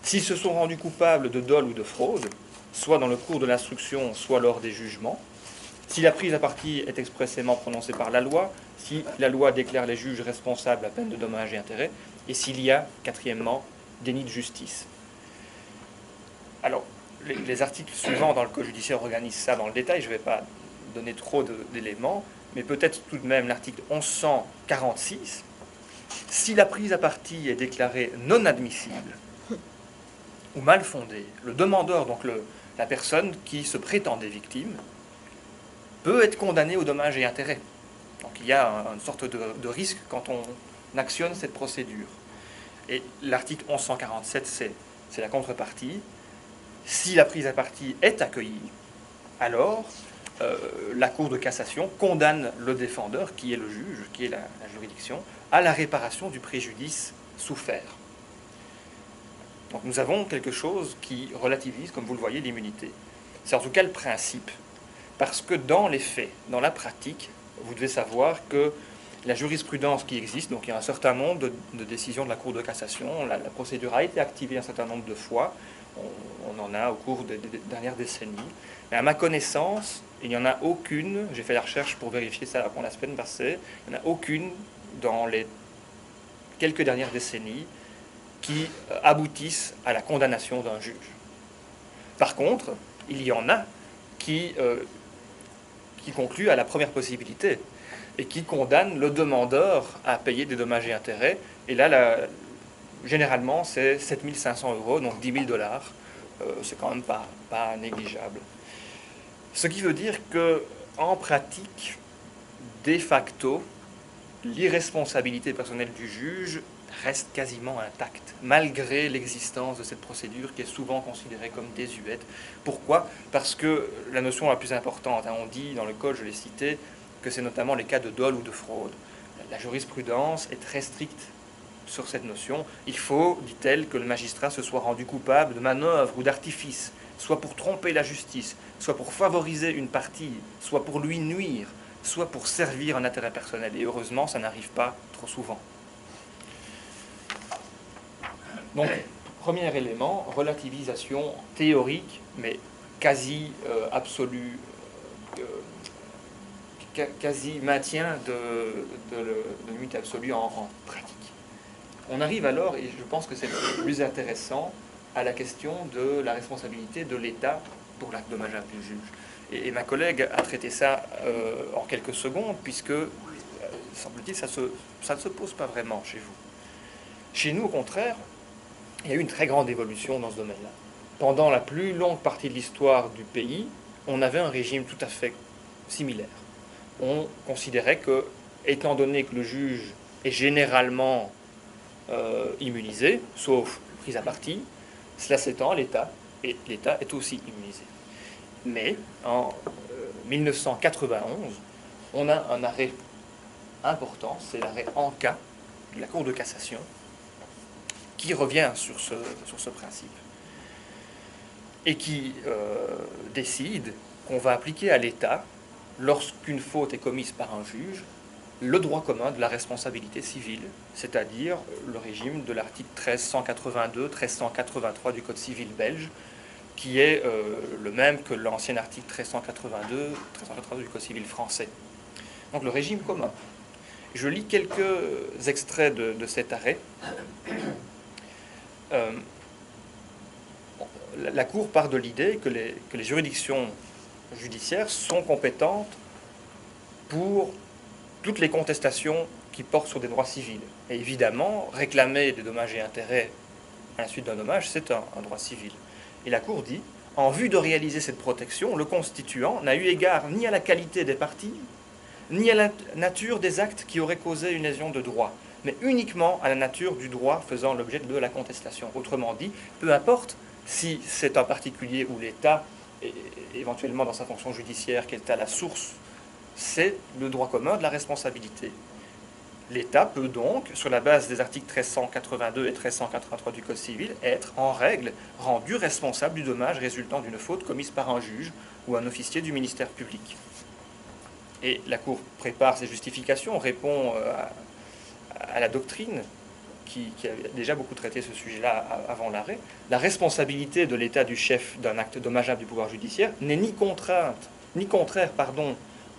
S'ils se sont rendus coupables de dol ou de fraude, soit dans le cours de l'instruction, soit lors des jugements, si la prise à partie est expressément prononcée par la loi, si la loi déclare les juges responsables à peine de dommages et intérêts, et s'il y a, quatrièmement, déni de justice. Alors, les articles suivants dans le Code judiciaire organisent ça dans le détail, je ne vais pas donner trop d'éléments, mais peut-être tout de même l'article 1146, si la prise à partie est déclarée non admissible ou mal fondée, le demandeur, donc la personne qui se prétendait victime, peut être condamné aux dommages et intérêts. Donc il y a une sorte de risque quand on actionne cette procédure. Et l'article 1147, c'est la contrepartie. Si la prise à partie est accueillie, alors la Cour de cassation condamne le défendeur, qui est le juge, qui est la juridiction, à la réparation du préjudice souffert. Donc nous avons quelque chose qui relativise, comme vous le voyez, l'immunité. C'est en tout cas le principe. Parce que dans les faits, dans la pratique, vous devez savoir que la jurisprudence qui existe, donc il y a un certain nombre de décisions de la Cour de cassation, la procédure a été activée un certain nombre de fois, on en a au cours des dernières décennies, mais à ma connaissance, il n'y en a aucune, j'ai fait la recherche pour vérifier ça avant la semaine passée, il n'y en a aucune dans les quelques dernières décennies qui aboutissent à la condamnation d'un juge. Par contre, il y en a qui concluent à la première possibilité et qui condamnent le demandeur à payer des dommages et intérêts. Et là, généralement, c'est 7 500 €, donc 10 000 $. C'est quand même pas négligeable. Ce qui veut dire qu'en pratique, de facto, l'irresponsabilité personnelle du juge reste quasiment intacte, malgré l'existence de cette procédure qui est souvent considérée comme désuète. Pourquoi? Parce que la notion la plus importante, on dit dans le Code, je l'ai cité, que c'est notamment les cas de dol ou de fraude. La jurisprudence est très stricte sur cette notion. Il faut, dit-elle, que le magistrat se soit rendu coupable de manœuvre ou d'artifice, soit pour tromper la justice, soit pour favoriser une partie, soit pour lui nuire, soit pour servir un intérêt personnel. Et heureusement, ça n'arrive pas trop souvent. Donc, premier élément, relativisation théorique, mais quasi absolue, quasi maintien de limite absolue en pratique. On arrive alors, et je pense que c'est le plus intéressant, à la question de la responsabilité de l'État pour l'acte dommageable du juge. Et ma collègue a traité ça en quelques secondes, puisque, semble-t-il, ça ne se pose pas vraiment chez vous. Chez nous, au contraire, il y a eu une très grande évolution dans ce domaine-là. Pendant la plus longue partie de l'histoire du pays, on avait un régime tout à fait similaire. On considérait que, étant donné que le juge est généralement immunisé, sauf prise à partie, cela s'étend à l'État, et l'État est aussi immunisé. Mais en 1991, on a un arrêt important, c'est l'arrêt Anka de la Cour de cassation, qui revient sur ce principe et qui décide qu'on va appliquer à l'État, lorsqu'une faute est commise par un juge, le droit commun de la responsabilité civile, c'est-à-dire le régime de l'article 1382-1383 du Code civil belge, qui est le même que l'ancien article 1382 du Code civil français. Donc le régime commun. Je lis quelques extraits de cet arrêt. La Cour part de l'idée que les juridictions judiciaires sont compétentes pour toutes les contestations qui portent sur des droits civils. Et évidemment, réclamer des dommages et intérêts à la suite d'un dommage, c'est un droit civil. Et la Cour dit, en vue de réaliser cette protection, le constituant n'a eu égard ni à la qualité des parties, ni à la nature des actes qui auraient causé une lésion de droit, mais uniquement à la nature du droit faisant l'objet de la contestation. Autrement dit, peu importe si c'est un particulier ou l'État, éventuellement dans sa fonction judiciaire, qui est à la source, c'est le droit commun de la responsabilité. L'État peut donc, sur la base des articles 1382 et 1383 du Code civil, être en règle rendu responsable du dommage résultant d'une faute commise par un juge ou un officier du ministère public. Et la Cour prépare ses justifications, répond à la doctrine qui a déjà beaucoup traité ce sujet-là avant l'arrêt. La responsabilité de l'État du chef d'un acte dommageable du pouvoir judiciaire n'est ni contraire,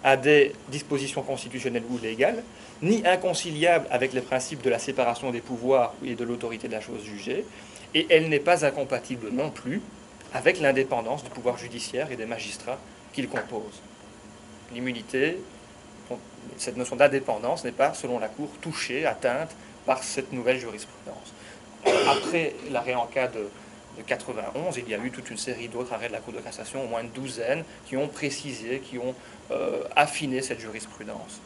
à des dispositions constitutionnelles ou légales, ni inconciliable avec les principes de la séparation des pouvoirs et de l'autorité de la chose jugée, et elle n'est pas incompatible non plus avec l'indépendance du pouvoir judiciaire et des magistrats qu'il compose. L'immunité, cette notion d'indépendance n'est pas, selon la Cour, touchée, atteinte par cette nouvelle jurisprudence. Après l'arrêt en cas de 91, il y a eu toute une série d'autres arrêts de la Cour de cassation, au moins une douzaine, qui ont précisé, qui ont affiné cette jurisprudence.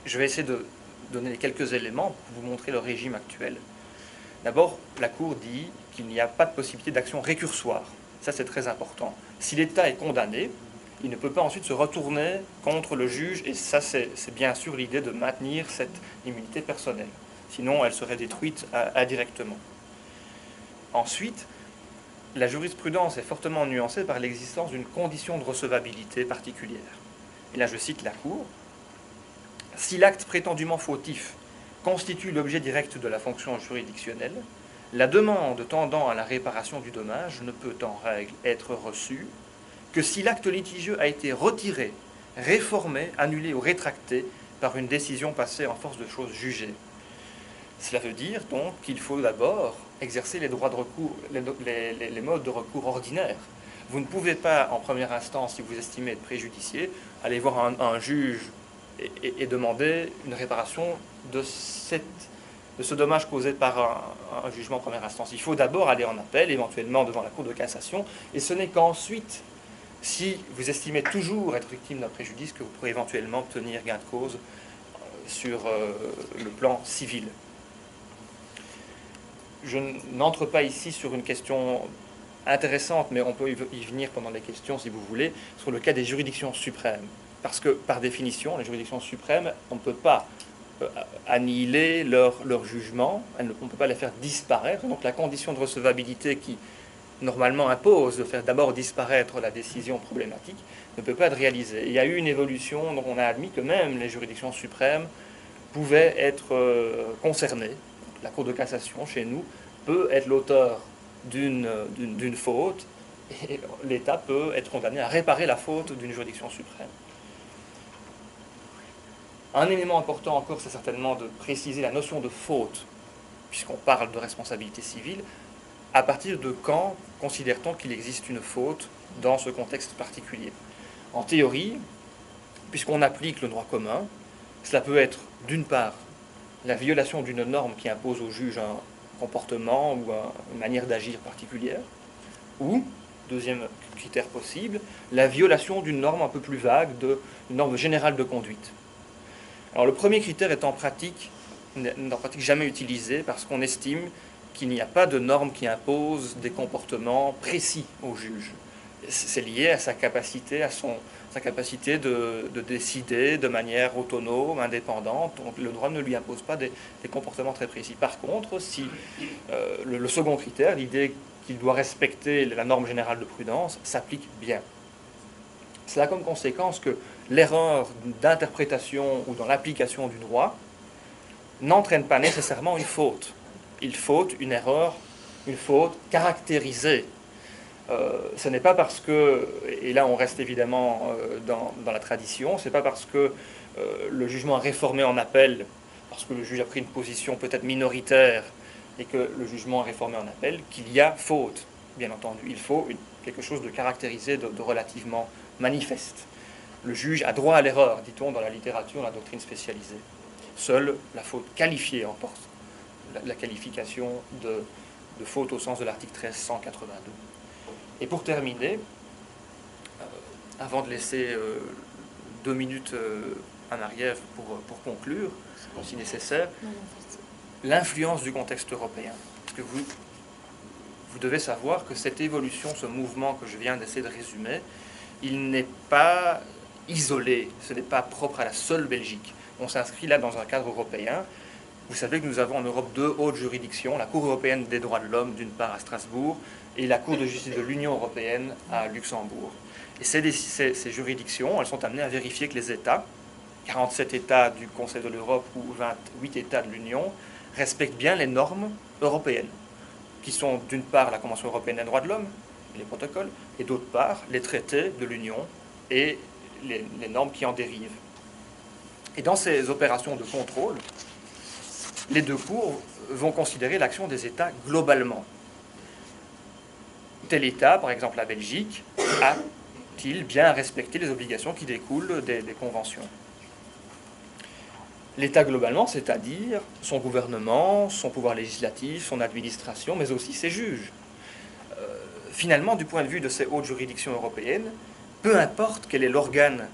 Je vais essayer de donner quelques éléments pour vous montrer le régime actuel. D'abord, la Cour dit qu'il n'y a pas de possibilité d'action récursoire. Ça, c'est très important. Si l'État est condamné, il ne peut pas ensuite se retourner contre le juge, et ça, c'est bien sûr l'idée de maintenir cette immunité personnelle. Sinon, elle serait détruite indirectement. Ensuite, la jurisprudence est fortement nuancée par l'existence d'une condition de recevabilité particulière. Et là, je cite la Cour. « Si l'acte prétendument fautif constitue l'objet direct de la fonction juridictionnelle, la demande tendant à la réparation du dommage ne peut en règle être reçue que si l'acte litigieux a été retiré, réformé, annulé ou rétracté par une décision passée en force de chose jugée. Cela veut dire donc qu'il faut d'abord exercer les droits de recours, les modes de recours ordinaires. Vous ne pouvez pas, en première instance, si vous estimez être préjudicié, aller voir un juge et demander une réparation de ce dommage causé par un jugement en première instance. Il faut d'abord aller en appel, éventuellement devant la Cour de cassation, et ce n'est qu'ensuite, si vous estimez toujours être victime d'un préjudice, que vous pourrez éventuellement obtenir gain de cause sur le plan civil. Je n'entre pas ici sur une question intéressante, mais on peut y venir pendant les questions si vous voulez, sur le cas des juridictions suprêmes. Parce que par définition, les juridictions suprêmes, on ne peut pas annihiler leur jugement, on ne peut pas les faire disparaître. Donc la condition de recevabilité qui normalement impose de faire d'abord disparaître la décision problématique ne peut pas être réalisée. Il y a eu une évolution, donc on a admis que même les juridictions suprêmes pouvaient être concernées. La Cour de cassation, chez nous, peut être l'auteur d'une faute, et l'État peut être condamné à réparer la faute d'une juridiction suprême. Un élément important encore, c'est certainement de préciser la notion de faute, puisqu'on parle de responsabilité civile. À partir de quand considère-t-on qu'il existe une faute dans ce contexte particulier? En théorie, puisqu'on applique le droit commun, cela peut être d'une part la violation d'une norme qui impose au juge un comportement ou une manière d'agir particulière, ou, deuxième critère possible, la violation d'une norme un peu plus vague, d'une norme générale de conduite. Alors le premier critère est en pratique jamais utilisé parce qu'on estime qu'il n'y a pas de norme qui impose des comportements précis au juge. C'est lié à sa capacité, de décider de manière autonome, indépendante. Donc le droit ne lui impose pas des comportements très précis. Par contre, si le second critère, l'idée qu'il doit respecter la norme générale de prudence, s'applique bien. Cela a comme conséquence que l'erreur d'interprétation ou dans l'application du droit n'entraîne pas nécessairement une faute. Il faut une erreur, une faute caractérisée. Ce n'est pas parce que, et là on reste évidemment dans la tradition, c'est pas parce que le jugement est réformé en appel, parce que le juge a pris une position peut-être minoritaire et que le jugement est réformé en appel, qu'il y a faute, bien entendu. Il faut quelque chose de caractérisé, de relativement manifeste. Le juge a droit à l'erreur, dit-on dans la littérature, dans la doctrine spécialisée. Seule la faute qualifiée emporte la qualification de faute au sens de l'article 1382. Et pour terminer, avant de laisser 2 minutes à Marie-Ève pour conclure, si nécessaire, l'influence du contexte européen. Parce que vous devez savoir que cette évolution, ce mouvement que je viens d'essayer de résumer, il n'est pas isolé, ce n'est pas propre à la seule Belgique. On s'inscrit là dans un cadre européen. Vous savez que nous avons en Europe 2 hautes juridictions, la Cour européenne des droits de l'homme d'une part à Strasbourg et la Cour de justice de l'Union européenne à Luxembourg. Et ces juridictions, elles sont amenées à vérifier que les États, 47 États du Conseil de l'Europe ou 28 États de l'Union, respectent bien les normes européennes, qui sont d'une part la Convention européenne des droits de l'homme, les protocoles, et d'autre part les traités de l'Union et les normes qui en dérivent. Et dans ces opérations de contrôle, les deux cours vont considérer l'action des États globalement. Tel État, par exemple la Belgique, a-t-il bien respecté les obligations qui découlent des conventions? L'État globalement, c'est-à-dire son gouvernement, son pouvoir législatif, son administration, mais aussi ses juges. Finalement, du point de vue de ces hautes juridictions européennes, peu importe quel est l'organe,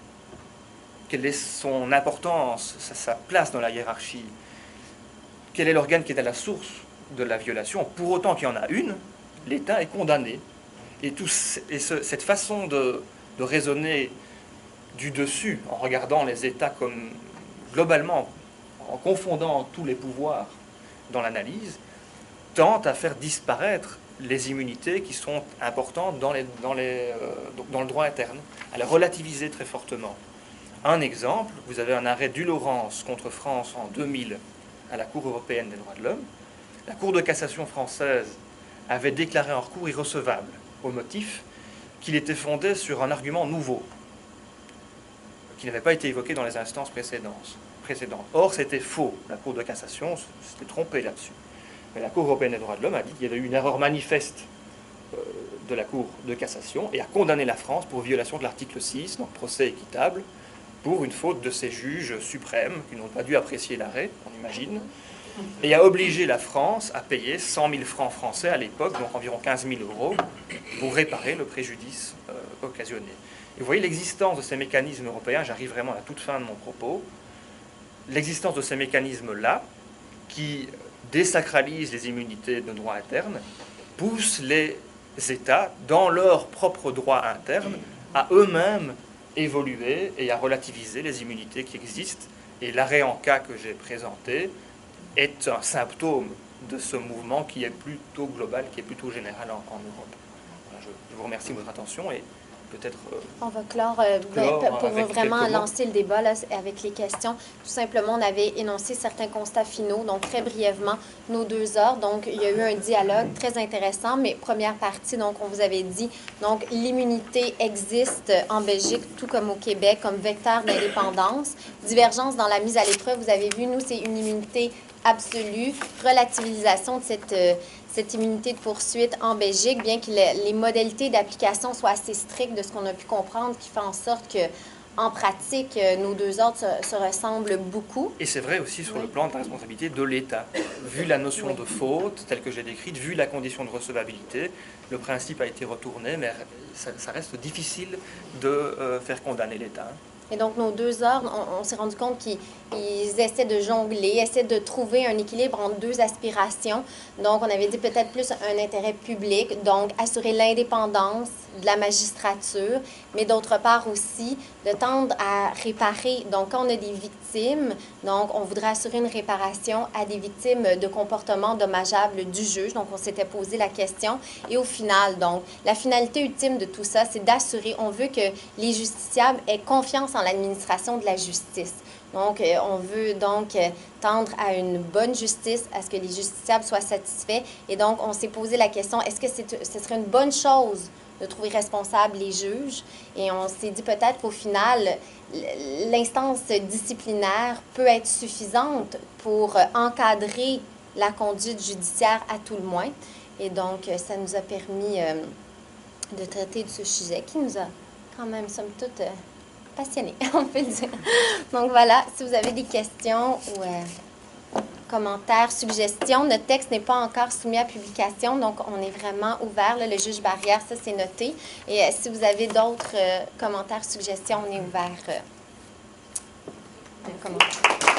quelle est son importance, sa place dans la hiérarchie, quel est l'organe qui est à la source de la violation, pour autant qu'il y en a une, l'État est condamné. Et cette façon de raisonner du dessus, en regardant les États comme globalement, en confondant tous les pouvoirs dans l'analyse, tente à faire disparaître les immunités qui sont importantes dans le droit interne, à les relativiser très fortement. Un exemple, vous avez un arrêt du Laurence contre France en 2000 à la Cour européenne des droits de l'homme. La Cour de cassation française avait déclaré un recours irrecevable au motif qu'il était fondé sur un argument nouveau, qui n'avait pas été évoqué dans les instances précédentes. Or, c'était faux. La Cour de cassation s'était trompée là-dessus. Mais la Cour européenne des droits de l'homme a dit qu'il y avait eu une erreur manifeste de la Cour de cassation et a condamné la France pour violation de l'article 6, donc procès équitable, pour une faute de ses juges suprêmes qui n'ont pas dû apprécier l'arrêt, on imagine, et a obligé la France à payer 100 000 francs français à l'époque, donc environ 15 000 euros, pour réparer le préjudice occasionné. Et vous voyez l'existence de ces mécanismes européens, j'arrive vraiment à la toute fin de mon propos, l'existence de ces mécanismes-là, qui désacralisent les immunités de droit interne, poussent les États, dans leur propre droit interne, à eux-mêmes évoluer et à relativiser les immunités qui existent. Et l'arrêt en cas que j'ai présenté est un symptôme de ce mouvement qui est plutôt global, qui est plutôt général en Europe. Voilà, je vous remercie de votre attention et peut-être... On va clore, pour vraiment lancer le débat là, avec les questions. Tout simplement, on avait énoncé certains constats finaux, donc très brièvement, nos 2 heures. Donc, il y a eu un dialogue très intéressant, mais première partie, donc, on vous avait dit, donc, l'immunité existe en Belgique, tout comme au Québec, comme vecteur d'indépendance. Divergence dans la mise à l'épreuve, vous avez vu, nous, c'est une immunité absolue, relativisation de cette immunité de poursuite en Belgique, bien que les modalités d'application soient assez strictes de ce qu'on a pu comprendre, qui fait en sorte que, en pratique, nos 2 ordres se ressemblent beaucoup. Et c'est vrai aussi sur le plan de la responsabilité de l'État. Vu la notion de faute, telle que j'ai décrite, vu la condition de recevabilité, le principe a été retourné, mais ça reste difficile de faire condamner l'État. Et donc, nos 2 ordres, on s'est rendu compte qu'ils essaient de jongler, essaient de trouver un équilibre entre 2 aspirations. Donc, on avait dit peut-être plus un intérêt public, donc assurer l'indépendance de la magistrature, mais d'autre part aussi de tendre à réparer. Donc, quand on a des victimes, donc on voudrait assurer une réparation à des victimes de comportements dommageables du juge. Donc, on s'était posé la question. Et au final, donc, la finalité ultime de tout ça, c'est d'assurer, on veut que les justiciables aient confiance en l'administration de la justice. Donc, on veut donc tendre à une bonne justice, à ce que les justiciables soient satisfaits. Et donc, on s'est posé la question, est-ce que ce serait une bonne chose de trouver responsables les juges? Et on s'est dit peut-être qu'au final, l'instance disciplinaire peut être suffisante pour encadrer la conduite judiciaire à tout le moins. Et donc, ça nous a permis de traiter de ce sujet qui nous a quand même, somme toute, passionnés, on peut le dire. Donc voilà, si vous avez des questions ou commentaires, suggestions, notre texte n'est pas encore soumis à publication, donc on est vraiment ouvert. Là, le juge barrière, ça c'est noté. Et si vous avez d'autres commentaires, suggestions, on est ouvert. De commentaires.